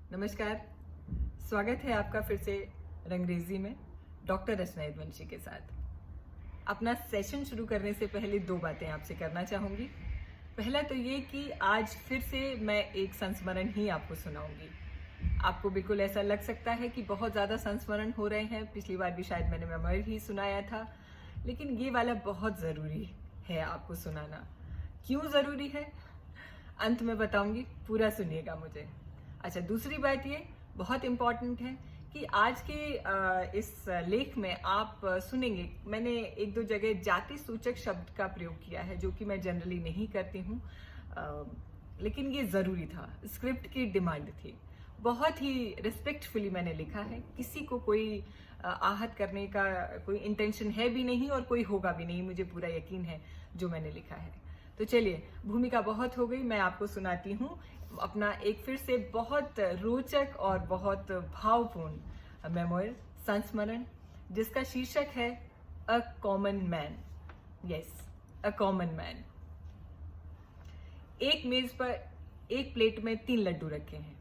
नमस्कार। स्वागत है आपका फिर से रंगरेजी में डॉक्टर रचना यदुवंशी के साथ। अपना सेशन शुरू करने से पहले दो बातें आपसे करना चाहूँगी। पहला तो ये कि आज फिर से मैं एक संस्मरण ही आपको सुनाऊंगी। आपको बिल्कुल ऐसा लग सकता है कि बहुत ज़्यादा संस्मरण हो रहे हैं, पिछली बार भी शायद मैंने मेमोरी ही सुनाया था, लेकिन ये वाला बहुत ज़रूरी है आपको सुनाना। क्यों ज़रूरी है अंत में बताऊंगी, पूरा सुनिएगा मुझे। अच्छा, दूसरी बात ये बहुत इम्पॉर्टेंट है कि आज के इस लेख में आप सुनेंगे, मैंने एक दो जगह जाति सूचक शब्द का प्रयोग किया है जो कि मैं जनरली नहीं करती हूँ, लेकिन ये ज़रूरी था, स्क्रिप्ट की डिमांड थी। बहुत ही रिस्पेक्टफुली मैंने लिखा है, किसी को कोई आहत करने का कोई इंटेंशन है भी नहीं और कोई होगा भी नहीं, मुझे पूरा यकीन है जो मैंने लिखा है। तो चलिए, भूमिका बहुत हो गई, मैं आपको सुनाती हूँ अपना एक फिर से बहुत रोचक और बहुत भावपूर्ण मेमोयर संस्मरण, जिसका शीर्षक है a common man. Yes, a common man. एक मेज पर एक प्लेट में 3 लड्डू रखे हैं।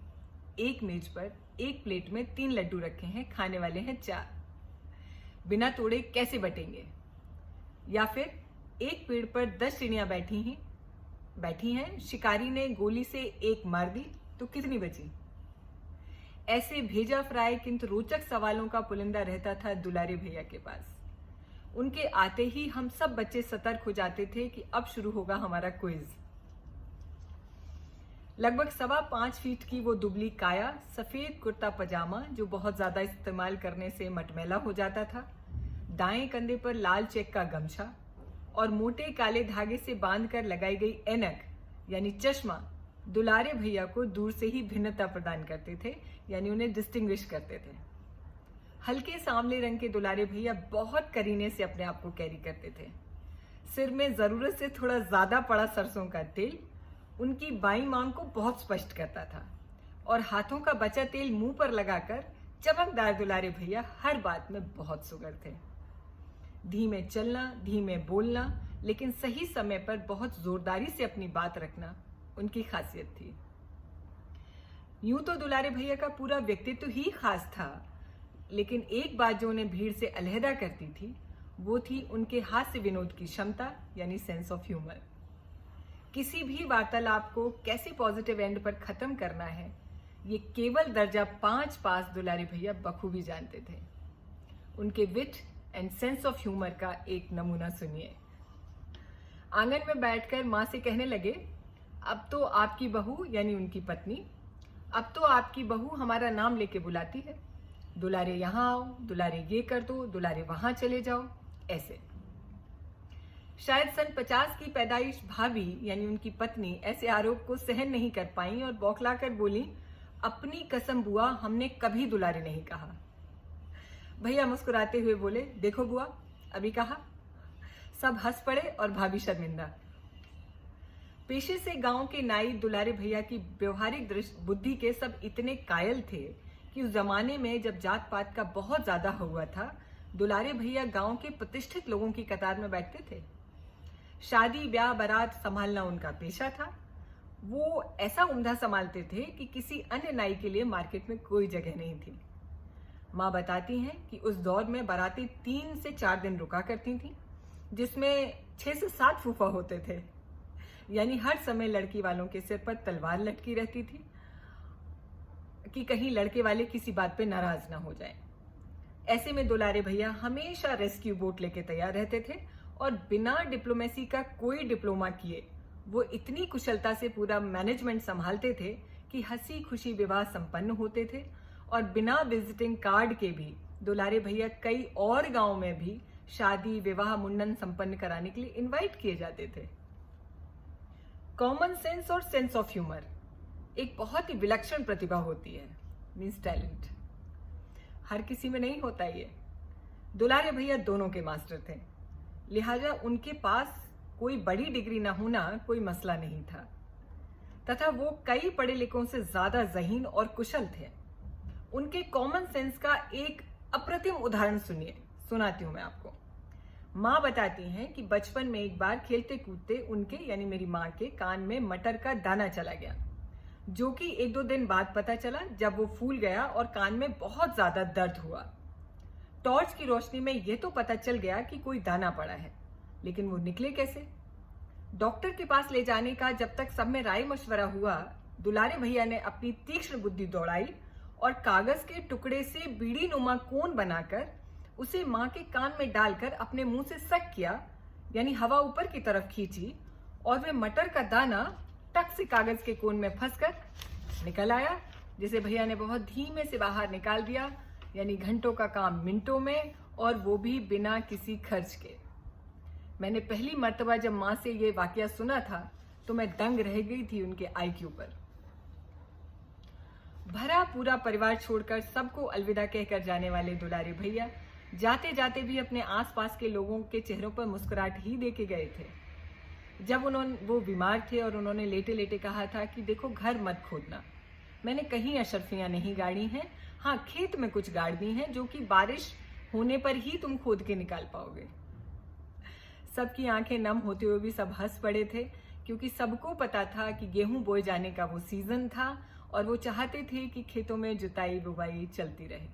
एक मेज पर एक प्लेट में 3 लड्डू रखे हैं, खाने वाले हैं 4। बिना तोड़े कैसे बटेंगे? या फिर एक पेड़ पर 10 चिड़ियां बैठी हैं, शिकारी ने गोली से एक मार दी तो कितनी बची? ऐसे भेजा फ्राई किंतु रोचक सवालों का पुलिंदा रहता था दुलारे भैया के पास। उनके आते ही हम सब बच्चे सतर्क हो जाते थे कि अब शुरू होगा हमारा क्विज। लगभग 5.25 फीट की वो दुबली काया, सफेद कुर्ता पजामा जो बहुत ज्यादा इस्तेमाल करने से मटमैला हो जाता था, दाएं कंधे पर लाल चेक का गमछा और मोटे काले धागे से बांधकर लगाई गई ऐनक यानी चश्मा दुलारे भैया को दूर से ही भिन्नता प्रदान करते थे, यानी उन्हें डिस्टिंग्विश करते थे। हल्के सांवले रंग के दुलारे भैया बहुत करीने से अपने आप को कैरी करते थे। सिर में जरूरत से थोड़ा ज्यादा पड़ा सरसों का तेल उनकी बाईं मांग को बहुत स्पष्ट करता था और हाथों का बचा तेल मुंह पर लगाकर चमकदार दुलारे भैया हर बात में बहुत सुगर थे। धीमे चलना, धीमे बोलना, लेकिन सही समय पर बहुत जोरदारी से अपनी बात रखना उनकी खासियत थी। यूं तो दुलारे भैया का पूरा व्यक्तित्व ही खास था, लेकिन एक बात जो उन्हें भीड़ से अलहदा करती थी वो थी उनके हास्य विनोद की क्षमता, यानी सेंस ऑफ ह्यूमर। किसी भी वार्तालाप को कैसे पॉजिटिव एंड पर खत्म करना है, ये केवल दर्जा 5 पास दुलारे भैया बखूबी जानते थे। उनके wit and sense of humour का एक नमूना सुनिए। आंगन में बैठकर माँ से कहने लगे, अब तो आपकी बहू यानी उनकी पत्नी, अब तो आपकी बहू हमारा नाम लेके बुलाती है, दुलारे यहाँ आओ, दुलारे ये कर दो, दुलारे वहां चले जाओ, ऐसे। शायद सन 50 की पैदाइश भाभी यानी उनकी पत्नी ऐसे आरोप को सहन नहीं कर पाई और बौखलाकर बोली, अपनी कसम बुआ, हमने कभी दुलारे नहीं कहा। भैया मुस्कुराते हुए बोले, देखो बुआ, अभी कहा। सब हंस पड़े और भाभी शर्मिंदा। पेशे से गांव के नाई दुलारे भैया की व्यवहारिक बुद्धि के सब इतने कायल थे कि उस जमाने में जब जात पात का बहुत ज्यादा हुआ था, दुलारे भैया गांव के प्रतिष्ठित लोगों की कतार में बैठते थे। शादी ब्याह बारात संभालना उनका पेशा था। वो ऐसा उम्दा संभालते थे कि किसी अन्य नाई के लिए मार्केट में कोई जगह नहीं थी। माँ बताती हैं कि उस दौर में बाराती 3 से 4 दिन रुका करती थी, जिसमें 6 से 7 फूफा होते थे, यानी हर समय लड़की वालों के सिर पर तलवार लटकी रहती थी कि कहीं लड़के वाले किसी बात पे नाराज ना हो जाएं। ऐसे में दुलारे भैया हमेशा रेस्क्यू बोट लेके तैयार रहते थे और बिना डिप्लोमेसी का कोई डिप्लोमा किए वो इतनी कुशलता से पूरा मैनेजमेंट संभालते थे कि हंसी खुशी विवाह संपन्न होते थे और बिना विजिटिंग कार्ड के भी दुलारे भैया कई और गांव में भी शादी विवाह मुंडन संपन्न कराने के लिए इनवाइट किए जाते थे। कॉमन सेंस और सेंस ऑफ ह्यूमर एक बहुत ही विलक्षण प्रतिभा होती है, मीन्स टैलेंट। हर किसी में नहीं होता ये। दुलारे भैया दोनों के मास्टर थे, लिहाजा उनके पास कोई बड़ी डिग्री ना होना कोई मसला नहीं था, तथा वो कई पढ़े लिखों से ज्यादा ज़हीन और कुशल थे। उनके कॉमन सेंस का एक अप्रतिम उदाहरण सुनाती हूं मैं आपको। माँ बताती हैं कि बचपन में एक बार खेलते कूदते उनके यानी मेरी माँ के कान में मटर का दाना चला गया। जो कि 1-2 दिन बाद पता चला जब वो फूल गया और कान में बहुत ज्यादा दर्द हुआ। टॉर्च की रोशनी में ये तो पता चल गया कि कोई दाना पड़ा है, लेकिन वो निकले कैसे? डॉक्टर के पास ले जाने का जब तक सब में राय मशवरा हुआ, दुलारे भैया ने अपनी तीक्ष्ण बुद्धि दौड़ाई और कागज के टुकड़े से बीड़ी नुमा कोन बनाकर उसे मां के कान में डालकर अपने मुंह से सक किया, यानी हवा ऊपर की तरफ खींची, और वे मटर का दाना टक से कागज के कोन में फंसकर निकल आया, जिसे भैया ने बहुत धीमे से बाहर निकाल दिया, यानी घंटों का काम मिनटों में, और वो भी बिना किसी खर्च के। मैंने पहली मर्तबा जब मां से ये वाकया सुना था तो मैं दंग रह गई थी उनके आईक्यू पर। भरा पूरा परिवार छोड़कर सबको अलविदा कहकर जाने वाले दुलारे भैया जाते जाते भी अपने आसपास के लोगों के चेहरों पर मुस्कुराहट ही देके गए थे। जब वो बीमार थे और उन्होंने लेटे लेटे कहा था कि देखो, घर मत खोदना, मैंने कहीं अशरफियां नहीं गाड़ी हैं, हाँ खेत में कुछ गाड़ दी हैं जो कि बारिश होने पर ही तुम खोद के निकाल पाओगे। सबकी आंखें नम होते हुए भी सब हंस पड़े थे, क्योंकि सबको पता था कि गेहूं बोए जाने का वो सीजन था और वो चाहते थे कि खेतों में जुताई बुवाई चलती रहे।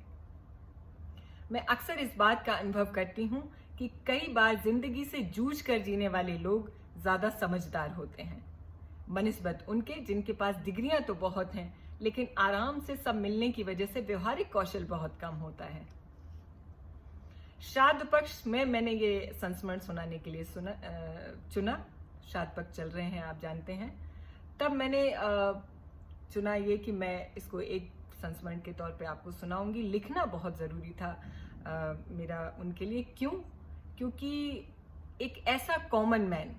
मैं अक्सर इस बात का अनुभव करती हूँ कि कई बार जिंदगी से जूझ कर जीने वाले लोग ज्यादा समझदार होते हैं बनिस्बत उनके जिनके पास डिग्रियां तो बहुत हैं, लेकिन आराम से सब मिलने की वजह से व्यवहारिक कौशल बहुत कम होता है। श्राद्ध पक्ष में मैंने ये संस्मरण सुनाने के लिए चुना। श्राद्ध पक्ष चल रहे हैं, आप जानते हैं। तब मैंने चुना ये कि मैं इसको एक संस्मरण के तौर पे आपको सुनाऊंगी। लिखना बहुत जरूरी था मेरा उनके लिए। क्यों? क्योंकि एक ऐसा कॉमन मैन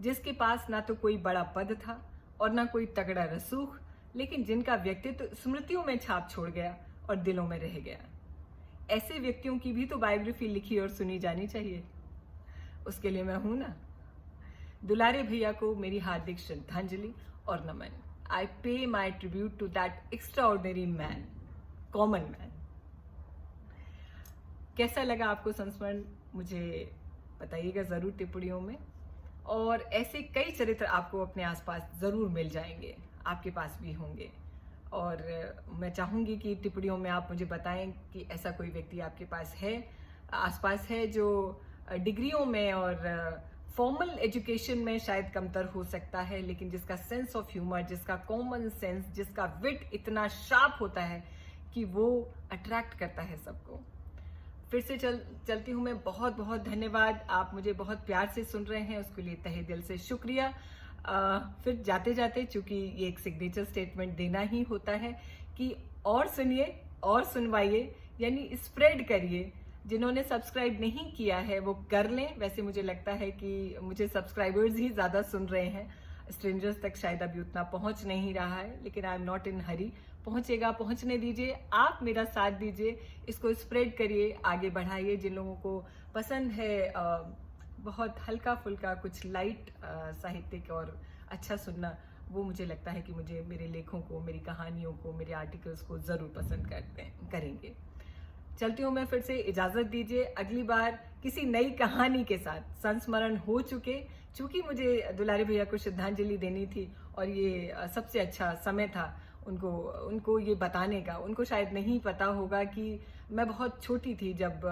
जिसके पास ना तो कोई बड़ा पद था और ना कोई तगड़ा रसूख, लेकिन जिनका व्यक्तित्व स्मृतियों में छाप छोड़ गया और दिलों में रह गया। ऐसे व्यक्तियों की भी तो बायोग्राफी लिखी और सुनी जानी चाहिए। उसके लिए मैं हूं ना। दुलारे भैया को मेरी हार्दिक श्रद्धांजलि और नमन। I pay my tribute to that extraordinary man, common man. कैसा लगा आपको संस्मरण? मुझे बताइएगा जरूर टिप्पणियों में। और ऐसे कई चरित्र आपको अपने आसपास जरूर मिल जाएंगे, आपके पास भी होंगे। और मैं चाहूंगी कि टिप्पणियों में आप मुझे बताएं कि ऐसा कोई व्यक्ति आपके पास है, आसपास है, जो डिग्रियों में और फॉर्मल एजुकेशन में शायद कमतर हो सकता है, लेकिन जिसका सेंस ऑफ ह्यूमर, जिसका कॉमन सेंस, जिसका विट इतना शार्प होता है कि वो अट्रैक्ट करता है सबको। फिर से चलती हूँ मैं। बहुत बहुत धन्यवाद, आप मुझे बहुत प्यार से सुन रहे हैं, उसके लिए तहे दिल से शुक्रिया। फिर जाते जाते, चूंकि ये एक सिग्नेचर स्टेटमेंट देना ही होता है कि और सुनिए और सुनवाइए, यानी स्प्रेड करिए। जिन्होंने सब्सक्राइब नहीं किया है वो कर लें। वैसे मुझे लगता है कि मुझे सब्सक्राइबर्स ही ज्यादा सुन रहे हैं, स्ट्रेंजर्स तक शायद अभी उतना पहुंच नहीं रहा है, लेकिन आई एम नॉट इन हरी। पहुंचेगा, पहुंचने दीजिए, आप मेरा साथ दीजिए, इसको स्प्रेड करिए, आगे बढ़ाइए। जिन लोगों को पसंद है बहुत हल्का फुल्का कुछ लाइट साहित्यिक और अच्छा सुनना, वो मुझे लगता है कि मुझे मेरे लेखों को, मेरी कहानियों को, मेरे आर्टिकल्स को जरूर पसंद करेंगे। चलती हूँ मैं, फिर से इजाजत दीजिए। अगली बार किसी नई कहानी के साथ संस्मरण हो चूंकि मुझे दुलारे भैया को श्रद्धांजलि देनी थी और ये सबसे अच्छा समय था उनको ये बताने का। उनको शायद नहीं पता होगा कि मैं बहुत छोटी थी जब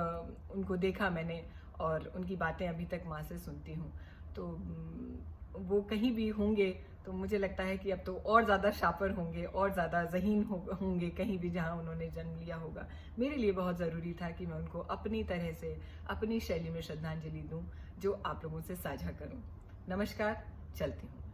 उनको देखा मैंने, और उनकी बातें अभी तक माँ से सुनती हूँ। तो वो कहीं भी होंगे तो मुझे लगता है कि अब तो और ज़्यादा शापर होंगे और ज़्यादा ज़हीन होंगे कहीं भी जहाँ उन्होंने जन्म लिया होगा। मेरे लिए बहुत ज़रूरी था कि मैं उनको अपनी तरह से, अपनी शैली में श्रद्धांजलि दूँ, जो आप लोगों से साझा करूँ। नमस्कार, चलती हूँ।